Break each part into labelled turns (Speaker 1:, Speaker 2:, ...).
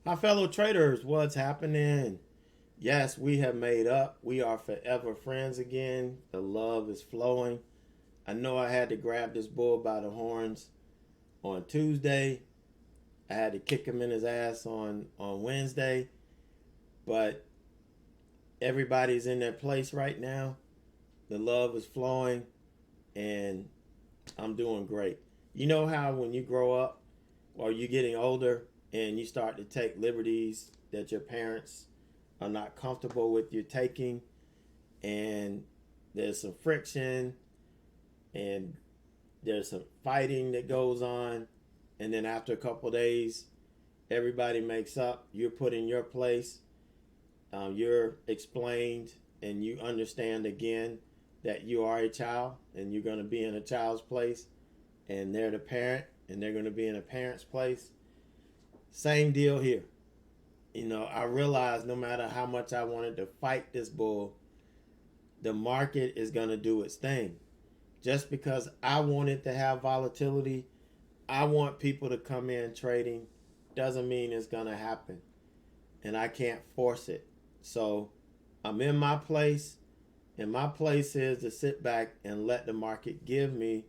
Speaker 1: My fellow traders, what's happening? Yes, we have made up. We are forever friends again. The love is flowing. I know I had to grab this bull by the horns on Tuesday. I had to kick him in his ass on Wednesday. But everybody's in their place right now. The love is flowing and I'm doing great. You know how when you grow up or you're getting older and you start to take liberties that your parents are not comfortable with you taking, and there's some friction and there's some fighting that goes on, and then after a couple of days everybody makes up, you're put in your place, you're explained, and you understand again that you are a child and you're going to be in a child's place, and they're the parent and they're going to be in a parent's place. Same deal here. I realized no matter how much I wanted to fight this bull, the market is going to do its thing. Just because I want it to have volatility, I want people to come in trading, doesn't mean it's going to happen. And I can't force it. So I'm in my place, and my place is to sit back and let the market give me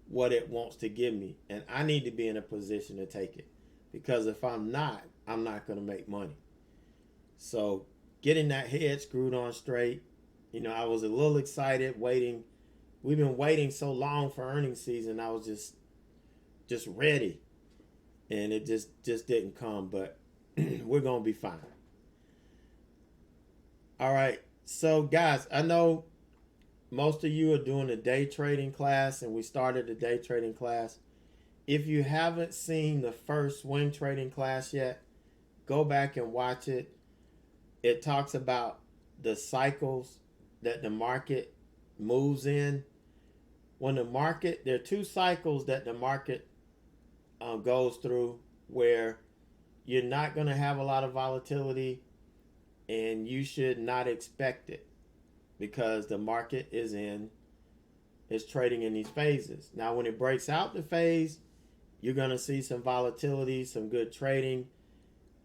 Speaker 1: what it wants to give me. And I need to be in a position to take it. Because if I'm not going to make money. So getting that head screwed on straight, I was a little excited waiting. We've been waiting so long for earnings season. I was just ready. And it just didn't come, but we're going to be fine. All right. So guys, I know most of you are doing a day trading class, and we started the day trading class. If you haven't seen the first swing trading class yet, go back and watch it. It talks about the cycles that the market moves in. When the market, there are two cycles that the market goes through, where you're not going to have a lot of volatility and you should not expect it, because the market is trading in these phases. Now, when it breaks out the phase, you're going to see some volatility, some good trading.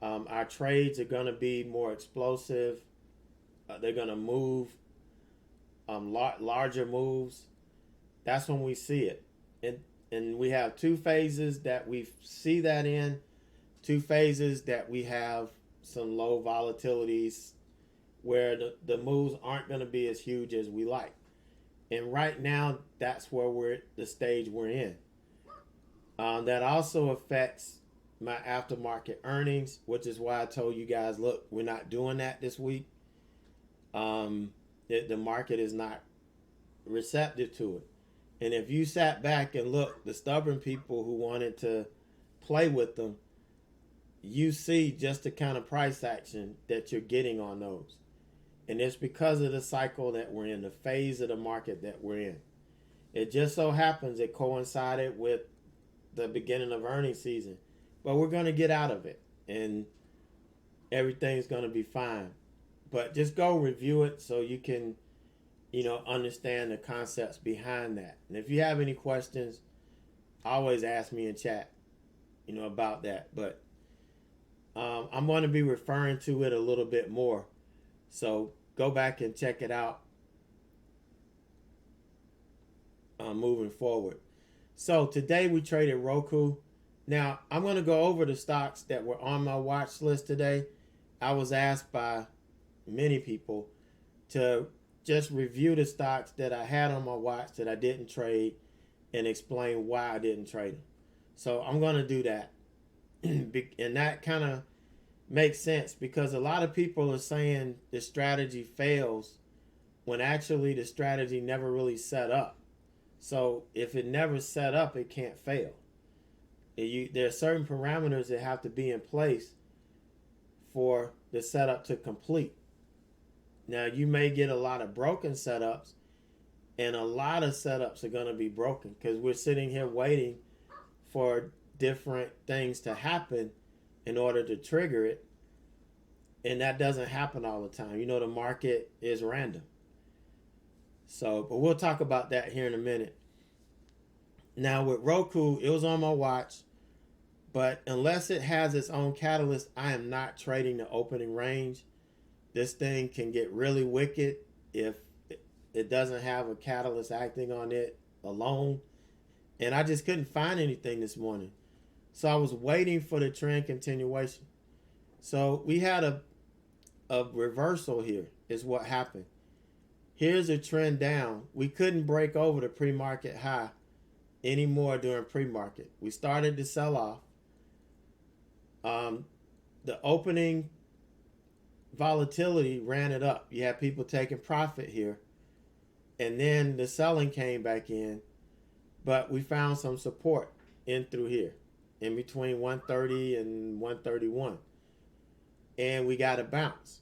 Speaker 1: Our trades are going to be more explosive. They're going to move larger moves. That's when we see it. And we have two phases that we see that in, two phases that we have some low volatilities where the moves aren't going to be as huge as we like. And right now, that's where the stage we're in. That also affects my aftermarket earnings, which is why I told you guys, look, we're not doing that this week. The market is not receptive to it. And if you sat back and look, the stubborn people who wanted to play with them, you see just the kind of price action that you're getting on those. And it's because of the cycle that we're in, the phase of the market that we're in. It just so happens it coincided with the beginning of earnings season. But we're going to get out of it, and everything's going to be fine. But just go review it so you can, understand the concepts behind that. And if you have any questions, always ask me in chat, about that. But I'm going to be referring to it a little bit more. So go back and check it out moving forward. So today we traded ROKU. Now I'm going to go over the stocks that were on my watch list today. I was asked by many people to just review the stocks that I had on my watch that I didn't trade and explain why I didn't trade them. So I'm going to do that. And that kind of makes sense, because a lot of people are saying the strategy fails when actually the strategy never really set up. So if it never set up, it can't fail. There are certain parameters that have to be in place for the setup to complete. Now, you may get a lot of broken setups, and a lot of setups are going to be broken because we're sitting here waiting for different things to happen in order to trigger it. And that doesn't happen all the time. The market is random. So, but we'll talk about that here in a minute. Now with ROKU, it was on my watch, But unless it has its own catalyst, I am not trading the opening range. This thing can get really wicked if it doesn't have a catalyst acting on it alone. And I just couldn't find anything this morning. So I was waiting for the trend continuation. So we had a reversal here is what happened. Here's a trend down. We couldn't break over the pre-market high anymore during pre-market. We started to sell off. The opening volatility ran it up. You had people taking profit here. And then the selling came back in. But we found some support in through here, in between 130 and 131. And we got a bounce.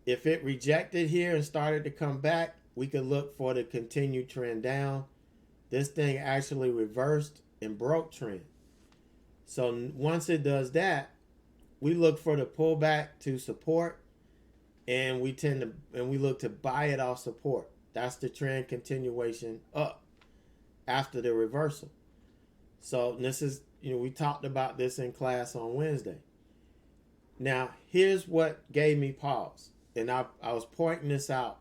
Speaker 1: If it rejected here and started to come back, we could look for the continued trend down. This thing actually reversed and broke trend. So once it does that, we look for the pullback to support, and we look to buy it off support. That's the trend continuation up after the reversal. So this is, we talked about this in class on Wednesday. Now, here's what gave me pause. And I was pointing this out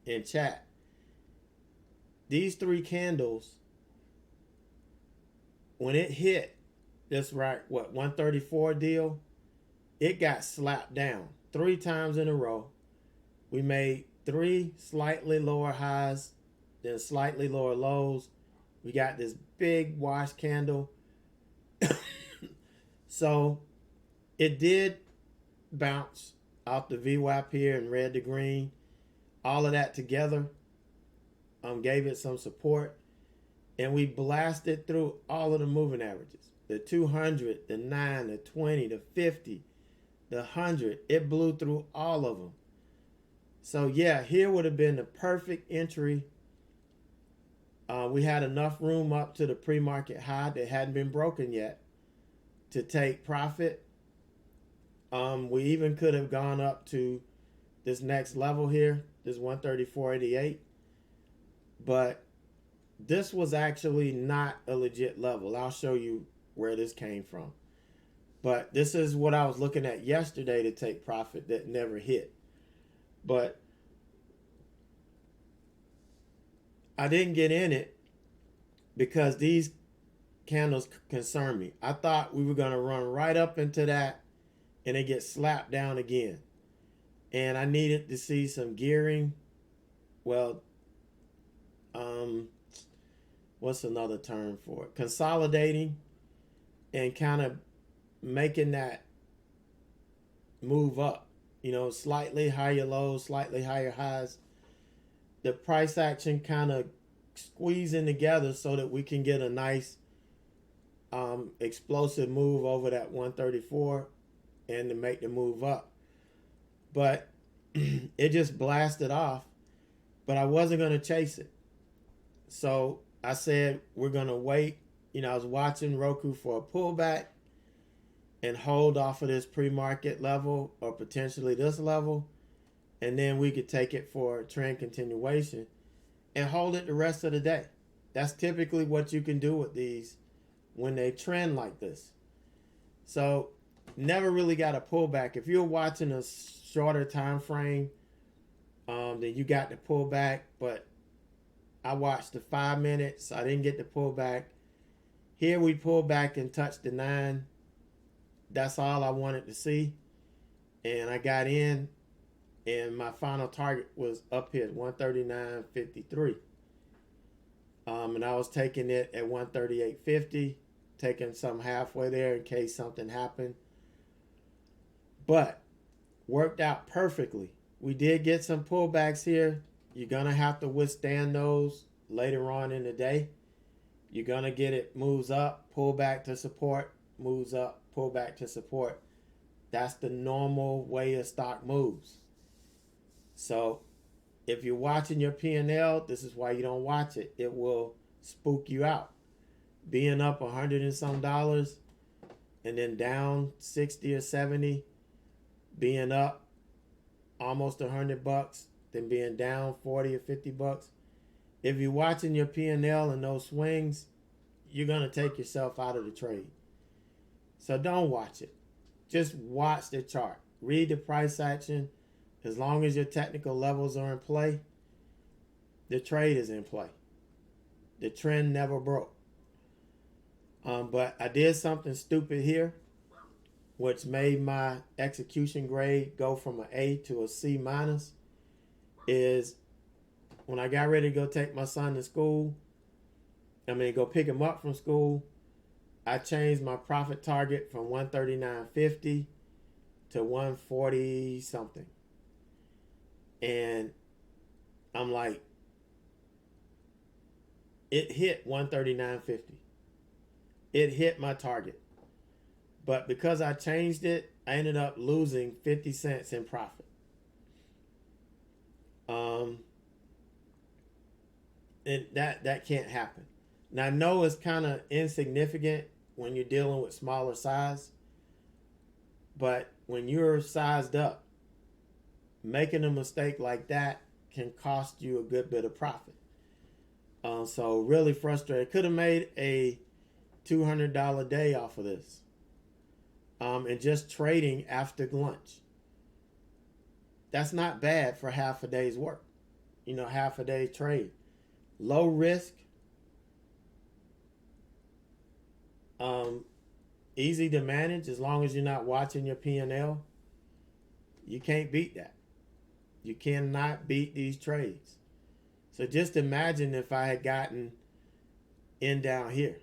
Speaker 1: in chat. These three candles, when it hit this 134 deal, it got slapped down 3 times in a row. We made 3 slightly lower highs, then slightly lower lows. We got this big wash candle. So it did bounce off the VWAP here in red to green. All of that together gave it some support. And we blasted through all of the moving averages. The 200, the 9, the 20, the 50, the 100. It blew through all of them. So yeah, here would have been the perfect entry. We had enough room up to the pre-market high that hadn't been broken yet to take profit. We even could have gone up to this next level here, this 134.88. But this was actually not a legit level. I'll show you where this came from. But this is what I was looking at yesterday to take profit that never hit. But I didn't get in it because these candles concern me. I thought we were going to run right up into that and it gets slapped down again. And I needed to see some gearing. Well, what's another term for it? Consolidating and kind of making that move up. Slightly higher lows, slightly higher highs. The price action kind of squeezing together so that we can get a nice explosive move over that 134 and to make the move up. But it just blasted off, but I wasn't going to chase it. So I said, we're going to wait. I was watching ROKU for a pullback and hold off of this pre-market level or potentially this level. And then we could take it for trend continuation and hold it the rest of the day. That's typically what you can do with these when they trend like this. So never really got a pullback. If you're watching a shorter time frame, then you got the pullback. But I watched the 5 minutes. I didn't get the pullback. Here we pulled back and touched the 9. That's all I wanted to see. And I got in. And my final target was up here, 139.53. And I was taking it at 138.50, taking some halfway there in case something happened. But worked out perfectly. We did get some pullbacks here. You're going to have to withstand those later on in the day. You're going to get it moves up, pull back to support, moves up, pull back to support. That's the normal way a stock moves. So if you're watching your P&L, this is why you don't watch it. It will spook you out. Being up $100 and some and then down 60 or 70, being up almost $100, then being down 40 or $50. If you're watching your P&L and those swings, you're going to take yourself out of the trade. So don't watch it. Just watch the chart. Read the price action. As long as your technical levels are in play, the trade is in play. The trend never broke. But I did something stupid here, which made my execution grade go from an A to a C minus. Is when I got ready to go take my son to school, go pick him up from school, I changed my profit target from 139.50 to 140 something. And I'm like, it hit 139.50. It hit my target. But because I changed it, I ended up losing 50 cents in profit. And that can't happen. Now, I know it's kind of insignificant when you're dealing with smaller size, but when you're sized up, making a mistake like that can cost you a good bit of profit. So really frustrated. Could have made a $200 day off of this. And just trading after lunch. That's not bad for half a day's work. Half a day trade. Low risk. Easy to manage as long as you're not watching your P&L. You can't beat that. You cannot beat these trades. So just imagine if I had gotten in down here.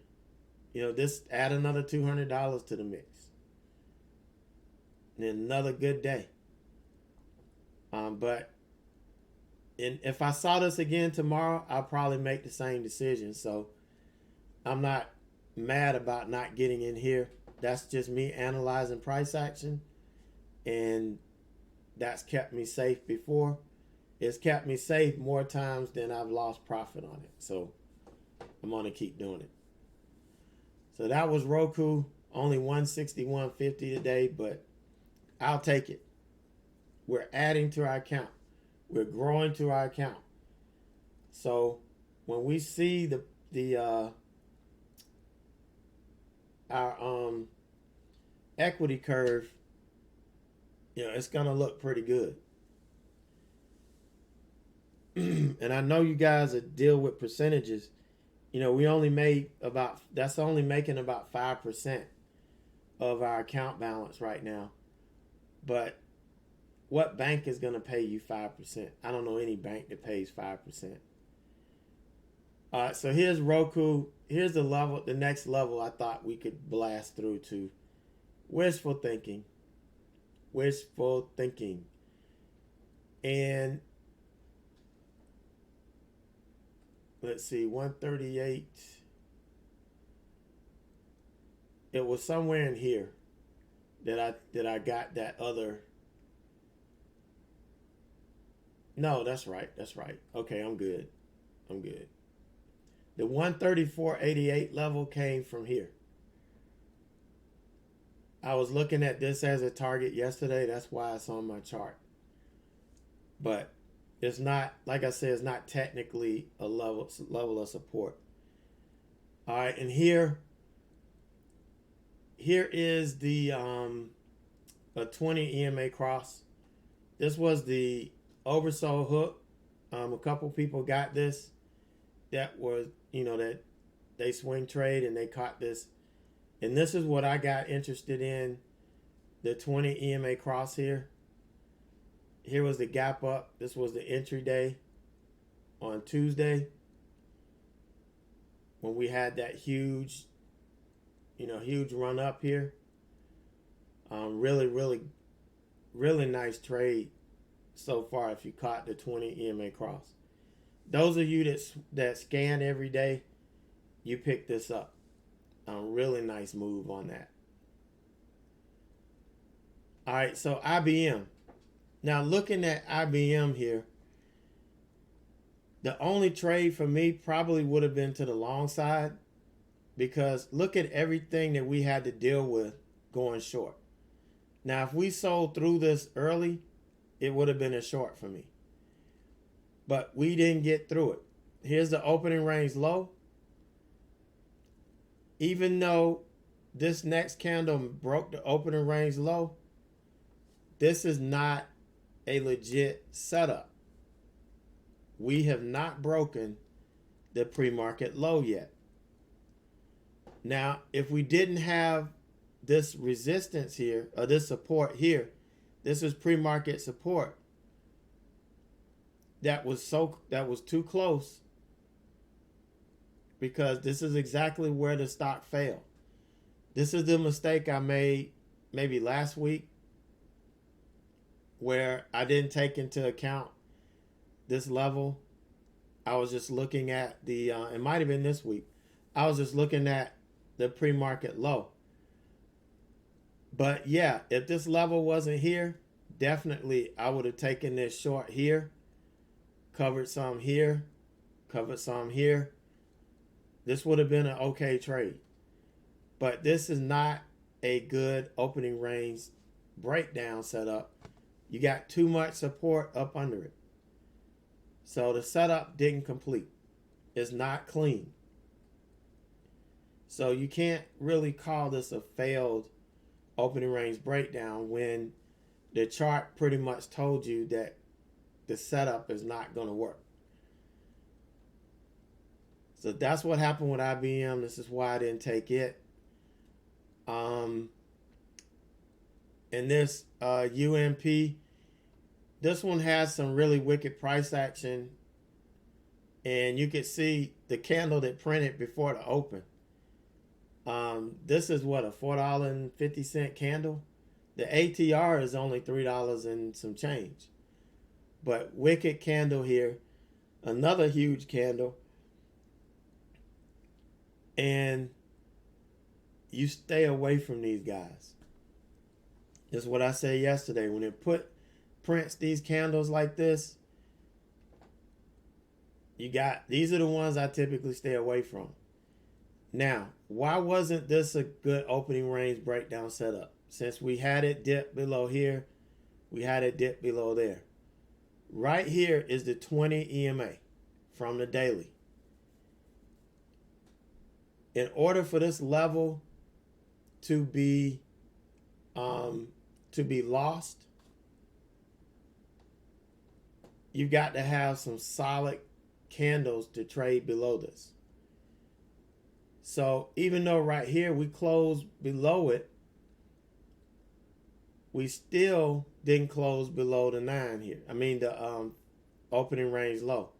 Speaker 1: This add another $200 to the mix. And another good day. But if I saw this again tomorrow, I'll probably make the same decision. So I'm not mad about not getting in here. That's just me analyzing price action. And that's kept me safe before. It's kept me safe more times than I've lost profit on it. So I'm going to keep doing it. So that was ROKU. Only 161.50 today, but I'll take it. We're adding to our account. We're growing to our account. So when we see our equity curve, it's gonna look pretty good. And I know you guys that deal with percentages. We only made that's only making about 5% of our account balance right now. But what bank is going to pay you 5%? I don't know any bank that pays 5%. All right, so here's ROKU. Here's the next level I thought we could blast through to. Wishful thinking. Wishful thinking. And let's see, 138. It was somewhere in here that I got that other. No, that's right. Okay, I'm good. The 134.88 level came from here. I was looking at this as a target yesterday. That's why it's on my chart. But it's not, like I said, it's not technically a level of support. All right, and here is the a 20 EMA cross. This was the oversold hook. A couple people got this. That was, that they swing trade and they caught this. And this is what I got interested in, the 20 EMA cross here. Here was the gap up. This was the entry day on Tuesday when we had that huge run up here. Really nice trade so far if you caught the 20 EMA cross. Those of you that scan every day, you pick this up. Really nice move on that. All right, so IBM. Now looking at IBM here, the only trade for me probably would have been to the long side, because look at everything that we had to deal with going short. Now, if we sold through this early, it would have been a short for me. But we didn't get through it. Here's the opening range low. Even though this next candle broke the opening range low, this is not a legit setup. We have not broken the pre-market low yet. Now, if we didn't have this resistance here, or this support here, this is pre-market support, that was too close, because this is exactly where the stock failed. This is the mistake I made maybe last week, where I didn't take into account this level. I was just looking at the, it might have been this week, I was just looking at the pre-market low. But yeah, if this level wasn't here, definitely I would have taken this short here, covered some here, covered some here. This would have been an okay trade. But this is not a good opening range breakdown setup. You got too much support up under it. So the setup didn't complete. It's not clean. So you can't really call this a failed opening range breakdown when the chart pretty much told you that the setup is not going to work. So that's what happened with IBM. This is why I didn't take it. And this UMP, this one has some really wicked price action. And you can see the candle that printed before the open. This is what, a $4.50 candle? The ATR is only $3 and some change. But wicked candle here. Another huge candle. And you stay away from these guys. That's what I said yesterday. When it prints these candles like this, these are the ones I typically stay away from. Now, why wasn't this a good opening range breakdown setup? Since we had it dip below here, we had it dip below there. Right here is the 20 EMA from the daily. In order for this level to be lost, you've got to have some solid candles to trade below this. So even though right here we closed below it, we still didn't close below the 9 here. I mean the opening range low.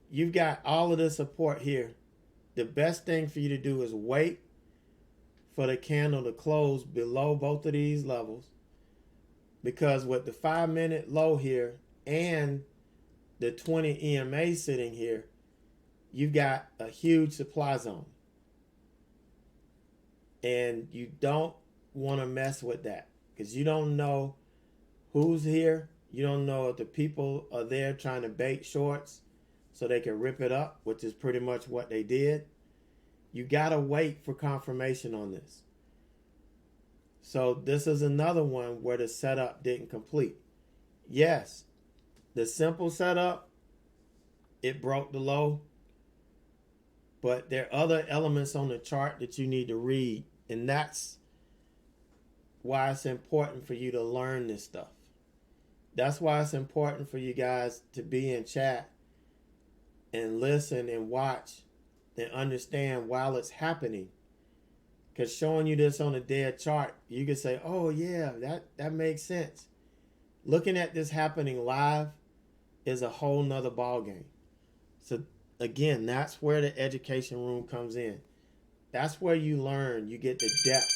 Speaker 1: You've got all of the support here. The best thing for you to do is wait for the candle to close below both of these levels, because with the 5-minute low here and the 20 EMA sitting here, you've got a huge supply zone. And you don't want to mess with that, because you don't know who's here. You don't know if the people are there trying to bait shorts so they can rip it up, which is pretty much what they did. You got to wait for confirmation on this. So this is another one where the setup didn't complete. Yes, the simple setup, it broke the low. But there are other elements on the chart that you need to read. And that's why it's important for you to learn this stuff. That's why it's important for you guys to be in chat and listen and watch and understand while it's happening. Because showing you this on a dead chart, you can say, oh yeah, that makes sense. Looking at this happening live is a whole nother ball game. So again, that's where the education room comes in. That's where you learn, you get the depth.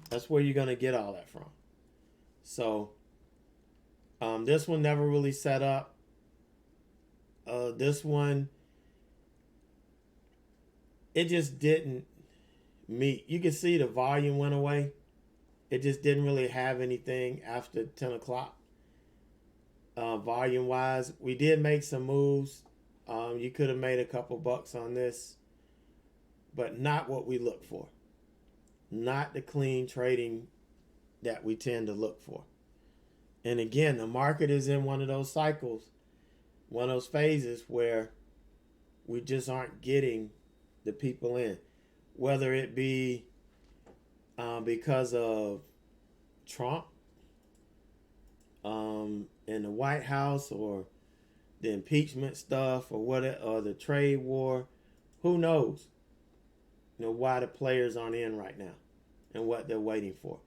Speaker 1: That's where you're going to get all that from. So this one never really set up. This one, it just didn't meet. You can see the volume went away. It just didn't really have anything after 10 o'clock. Volume wise, we did make some moves. You could have made a couple bucks on this, but not what we look for. Not the clean trading that we tend to look for. And again, the market is in one of those cycles, one of those phases where we just aren't getting the people in. whether it be because of Trump in the White House, or the impeachment stuff, or or the trade war. Who knows? Why the players aren't in right now and what they're waiting for.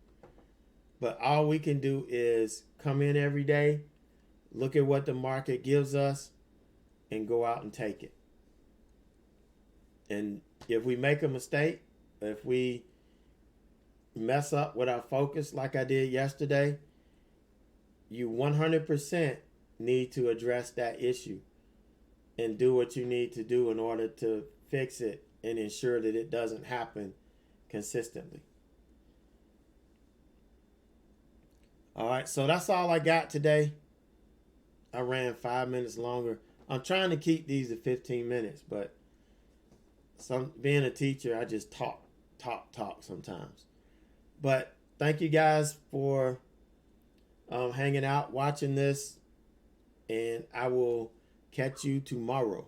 Speaker 1: But all we can do is come in every day, look at what the market gives us, and go out and take it. And if we make a mistake, if we mess up with our focus like I did yesterday, you 100% need to address that issue and do what you need to do in order to fix it and ensure that it doesn't happen consistently. All right, so that's all I got today. I ran 5 minutes longer. I'm trying to keep these to 15 minutes, but being a teacher, I just talk sometimes. But thank you guys for hanging out, watching this, and I will catch you tomorrow.